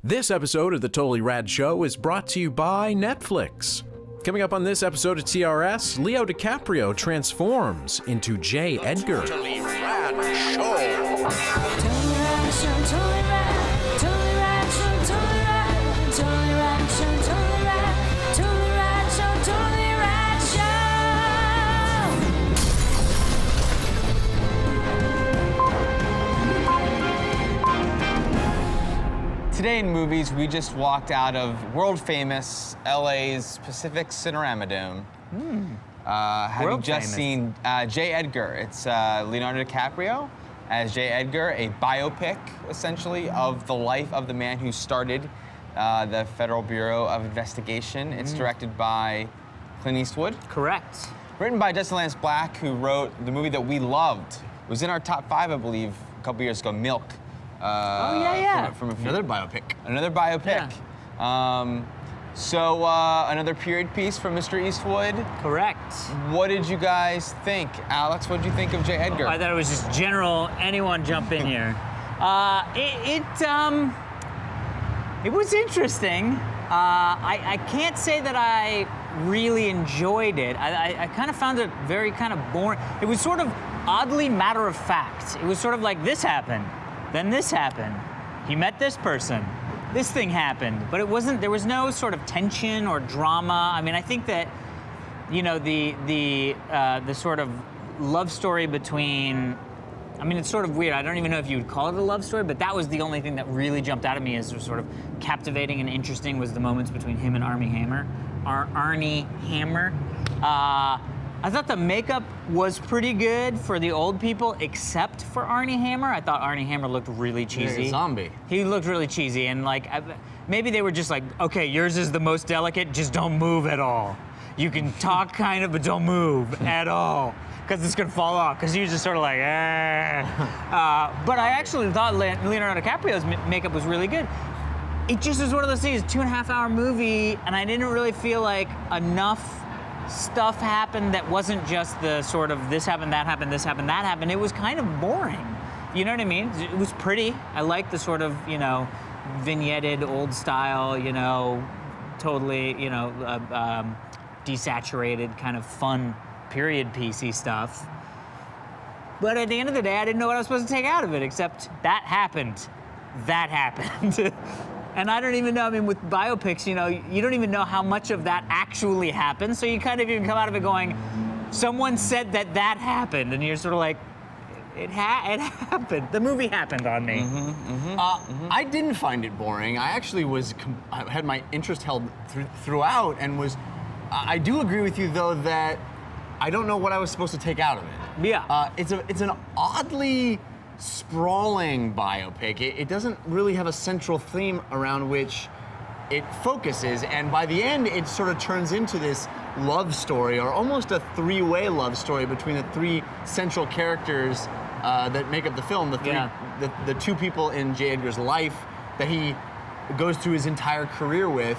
This episode of the Totally Rad Show is brought to you by Netflix. Coming up on this episode of TRS, Leo DiCaprio transforms into J. Edgar. Totally Rad Show. Totally Rad Show, Totally Rad, Totally Rad Show, Totally Rad, Totally Rad Show, Totally Rad, Totally Rad Show, Totally Rad Show! Today in movies, we just walked out of world-famous LA's Pacific Cinerama Dome. Having just seen J. Edgar. It's Leonardo DiCaprio as J. Edgar, a biopic, essentially, of the life of the man who started the Federal Bureau of Investigation. It's directed by Clint Eastwood. Correct. Written by Justin Lance Black, who wrote the movie that we loved. It was in our top 5, I believe, a couple years ago, Milk. Oh, yeah. From Another biopic. Another biopic. Yeah. So another period piece from Mr. Eastwood. Correct. What did you guys think? Alex, what did you think of J. Edgar? I thought it was just general, anyone jump in here. It was interesting. I can't say that I really enjoyed it. I kind of found it very kind of boring. It was sort of oddly matter of fact. It was sort of like, this happened, then this happened. He met this person. This thing happened, but it wasn't, there was no sort of tension or drama. I mean, I think that, you know, the sort of love story between, I mean, it's sort of weird. I don't even know if you would call it a love story, but that was the only thing that really jumped out at me as sort of captivating and interesting, was the moments between him and Armie Hammer. Arnie Hammer. I thought the makeup was pretty good for the old people, except for Arnie Hammer. I thought Arnie Hammer looked really cheesy. He's a zombie. He looked really cheesy, and like, maybe they were just like, okay, yours is the most delicate, just don't move at all. You can talk kind of, but don't move at all, because it's gonna fall off, because he was just sort of like, but I actually thought Leonardo DiCaprio's makeup was really good. It just was one of those things, 2.5-hour movie, and I didn't really feel like enough stuff happened that wasn't just the sort of this happened, that happened, this happened, that happened. It was kind of boring. You know what I mean? It was pretty. I like the sort of, you know, vignetted, old style, you know, totally, you know, desaturated, kind of fun period piecey stuff. But at the end of the day, I didn't know what I was supposed to take out of it, except that happened. That happened. And I don't even know, I mean, with biopics, you know, you don't even know how much of that actually happened, so you kind of even come out of it going, someone said that that happened, and you're sort of like, it happened. The movie happened on me. I didn't find it boring. I actually I had my interest held throughout, and I do agree with you, though, that I don't know what I was supposed to take out of it. Yeah. It's an oddly sprawling biopic. It doesn't really have a central theme around which it focuses, and by the end it sort of turns into this love story, or almost a three-way love story between the 3 central characters that make up the film, the 2 people in J. Edgar's life that he goes through his entire career with.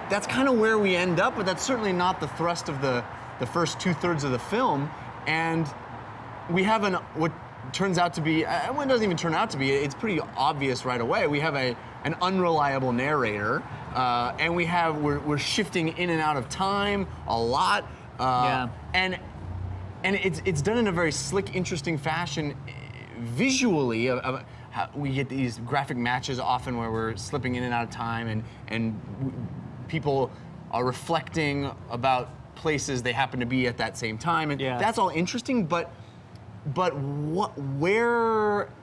That's kind of where we end up, but that's certainly not the thrust of the first 2/3 of the film. And we have what turns out to be, well, it doesn't even turn out to be, it's pretty obvious right away. We have an unreliable narrator, and we're shifting in and out of time a lot. And it's done in a very slick, interesting fashion visually. We get these graphic matches often where we're slipping in and out of time, and people are reflecting about places they happen to be at that same time, and that's all interesting, but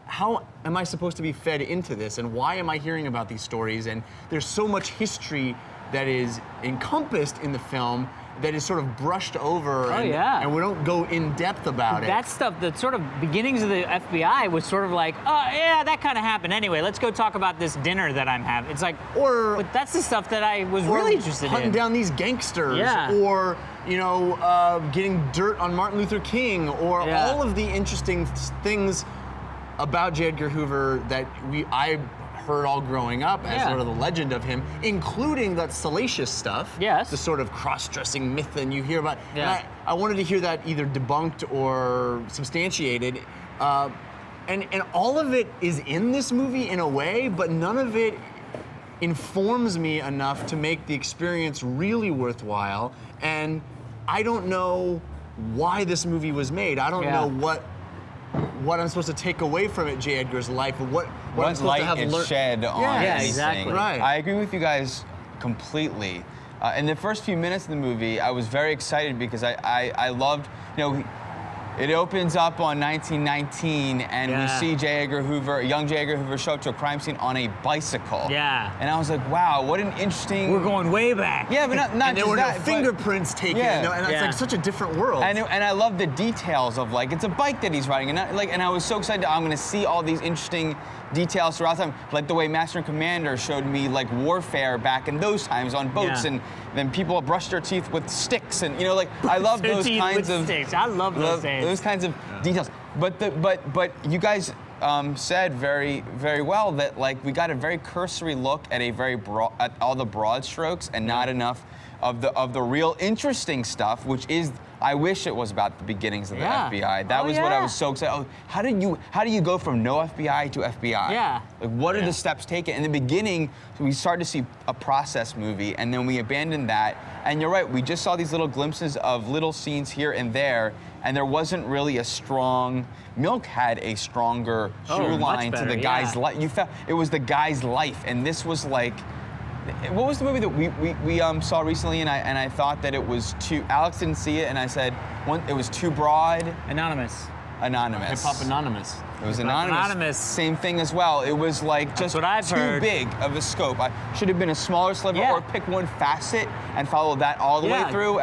how am I supposed to be fed into this, and why am I hearing about these stories? And there's so much history that is encompassed in the film that is sort of brushed over, and we don't go in depth about it. That stuff, the sort of beginnings of the FBI was sort of like, oh yeah, that kind of happened. Anyway, let's go talk about this dinner that I'm having. It's like, but that's the stuff that I was really interested in. Hunting down these gangsters, or you know, getting dirt on Martin Luther King, or all of the interesting things about J. Edgar Hoover that I heard all growing up as sort of the legend of him, including that salacious stuff. Yes. The sort of cross-dressing myth that you hear about. And I wanted to hear that either debunked or substantiated. And all of it is in this movie in a way, but none of it informs me enough to make the experience really worthwhile. And I don't know why this movie was made. I don't know what I'm supposed to take away from it, J. Edgar's life, or what I'm supposed to have light learned. is shed on these exactly. things. Right. I agree with you guys completely. In the first few minutes of the movie, I was very excited because I loved, it opens up on 1919, and we see J. Edgar Hoover, young J. Edgar Hoover, show up to a crime scene on a bicycle. Yeah. And I was like, wow, what an interesting. We're going way back. Yeah, but not And there just were that, no fingerprints taken. Yeah. And it's like such a different world. And I love the details of like it's a bike that he's riding, and I was so excited. I'm gonna see all these interesting details throughout time, like the way Master and Commander showed me like warfare back in those times on boats, and then people brushed their teeth with sticks, and I love those kinds of sticks. I love those kinds of details. But you guys said very, very well that like we got a very cursory look at at all the broad strokes and not enough of the real interesting stuff, which is, I wish it was about the beginnings of the FBI. That was what I was so excited. Oh, how do you go from no FBI to FBI? Yeah. Like what are the steps taken? In the beginning, we started to see a process movie, and then we abandoned that. And you're right, we just saw these little glimpses of little scenes here and there, and there wasn't really a strong. Milk had a stronger through line to the guy's life. You felt it was the guy's life, and this was like. What was the movie that we saw recently, and I thought that it was too. Alex didn't see it, and I said it was too broad. Anonymous. Hip Hop Anonymous. It was Anonymous. Same thing as well. It was like just too big of a scope. I should have been a smaller sliver, or pick one facet and follow that all the way through.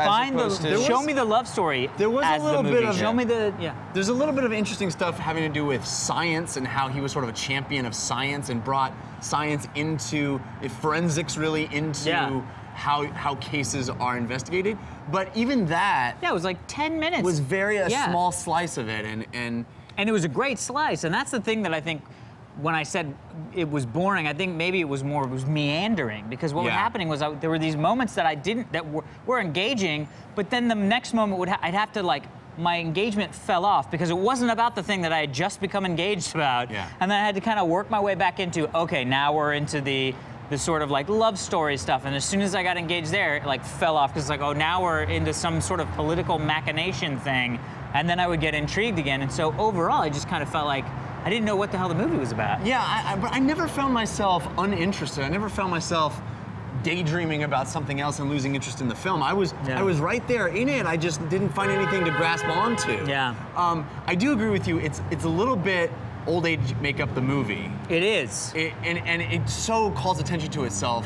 Show me the love story. There was as a little the movie. bit of show me the There's a little bit of interesting stuff having to do with science and how he was sort of a champion of science and brought science into forensics, really into how cases are investigated. But even that, it was like 10 minutes. Was a small slice of it, and it was a great slice, and that's the thing that I think. When I said it was boring, I think maybe it was meandering, because what was happening was there were these moments that were engaging, but then the next moment I'd have to my engagement fell off because it wasn't about the thing that I had just become engaged about, and then I had to kind of work my way back into okay, now we're into the sort of like love story stuff, and as soon as I got engaged there, it fell off because it's now we're into some sort of political machination thing, and then I would get intrigued again, and so overall I just kind of felt like I didn't know what the hell the movie was about. Yeah, but I never found myself uninterested. I never found myself daydreaming about something else and losing interest in the film. I was right there in it. I just didn't find anything to grasp onto. Yeah. I do agree with you. It's a little bit old age make up the movie. It is. And it so calls attention to itself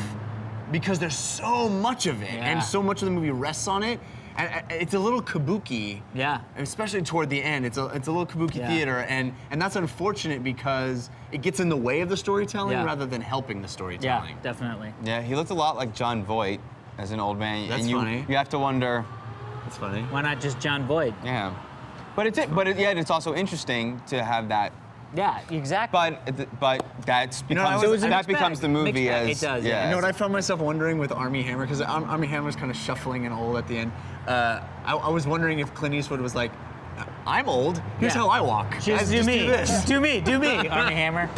because there's so much of it, and so much of the movie rests on it. And it's a little kabuki, especially toward the end. It's a little kabuki theater, and that's unfortunate because it gets in the way of the storytelling rather than helping the storytelling. Yeah, definitely. Yeah, he looked a lot like John Voight as an old man. That's funny. You have to wonder. That's funny. Why not just John Voight? Yeah, it's also interesting to have that. Yeah, exactly. But that becomes the movie as it does. You know what I found myself wondering with Armie Hammer, because Armie Hammer's kind of shuffling and old at the end. I was wondering if Clint Eastwood was like, I'm old. Here's how I walk. Just do me. Do this. Just do me. Armie Hammer.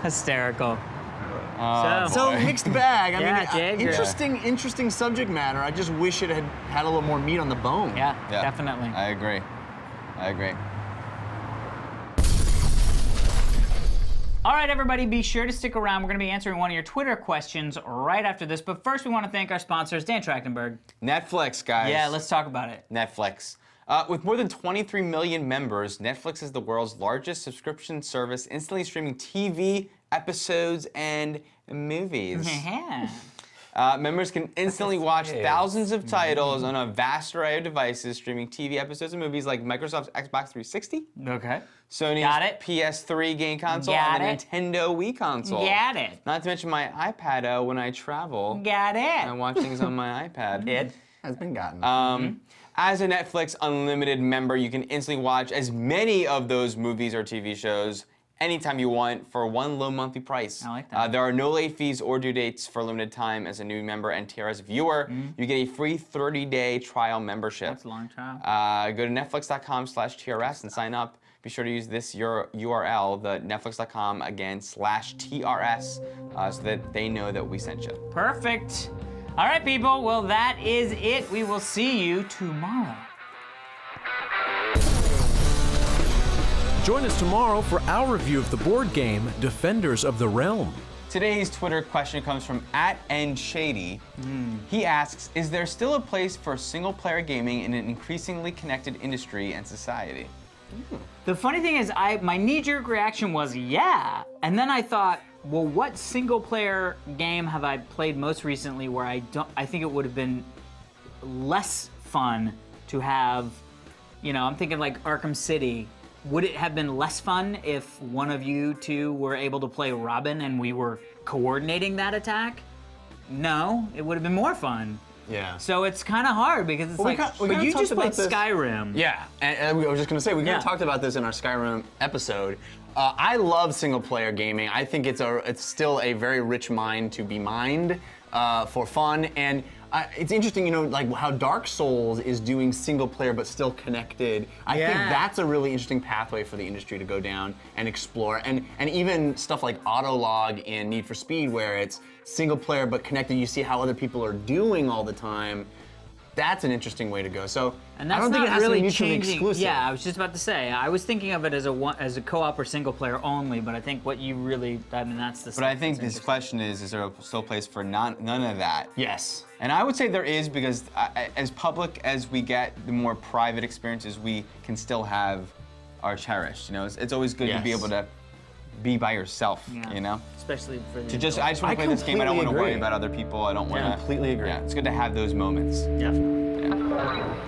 Hysterical. So mixed bag. I mean, Edgar. interesting subject matter. I just wish it had a little more meat on the bone. Yeah, definitely. I agree. All right, everybody, be sure to stick around. We're going to be answering one of your Twitter questions right after this. But first, we want to thank our sponsors, Dan Trachtenberg. Netflix, guys. Yeah, let's talk about it. Netflix. With more than 23 million members, Netflix is the world's largest subscription service, instantly streaming TV, episodes, and movies. Members can instantly watch thousands of titles on a vast array of devices, streaming TV episodes and movies like Microsoft's Xbox 360. Okay. Sony's PS3 game console and the Nintendo Wii console. Got it. Not to mention my iPad when I travel. Got it. I watch things on my iPad. It has been gotten. As a Netflix Unlimited member, you can instantly watch as many of those movies or TV shows anytime you want for one low monthly price. I like that. There are no late fees or due dates for a limited time as a new member and TRS viewer. You get a free 30-day trial membership. That's a long trial. Go to netflix.com/TRS and sign up be sure to use this URL, the netflix.com, again, /TRS, so that they know that we sent you. Perfect. All right, people. Well, that is it. We will see you tomorrow. Join us tomorrow for our review of the board game Defenders of the Realm. Today's Twitter question comes from @nshady. He asks, is there still a place for single-player gaming in an increasingly connected industry and society? The funny thing is, my knee-jerk reaction was yeah, and then I thought, well, what single-player game have I played most recently where I think it would have been less fun to have, you know, I'm thinking like Arkham City. Would it have been less fun if one of you two were able to play Robin and we were coordinating that attack? No, it would have been more fun. Yeah. So it's kind of hard because it's Well, but you just played Skyrim. Yeah, and I was just gonna say, we kind of talked about this in our Skyrim episode. I love single-player gaming. I think it's still a very rich mind to be mined for fun, and it's interesting, you know, like how Dark Souls is doing single-player but still connected. I think that's a really interesting pathway for the industry to go down and explore, and even stuff like Autolog in Need for Speed, where it's single-player but connected. You see how other people are doing all the time. That's an interesting way to go. So And that's I don't think not it has really to be mutually changing. exclusive. Yeah, I was just about to say. I was thinking of it as a co-op or single player only, but I think what you really, I mean, that's the. But I think this question is there still a place for none of that? Yes. And I would say there is, because as public as we get, the more private experiences we can still have are cherished. You know, it's always good to be able to be by yourself. Yeah. You know. Especially for the. I just want to play this game. I don't want to worry about other people. I don't want to. Completely agree. Yeah, it's good to have those moments. Definitely. Yeah.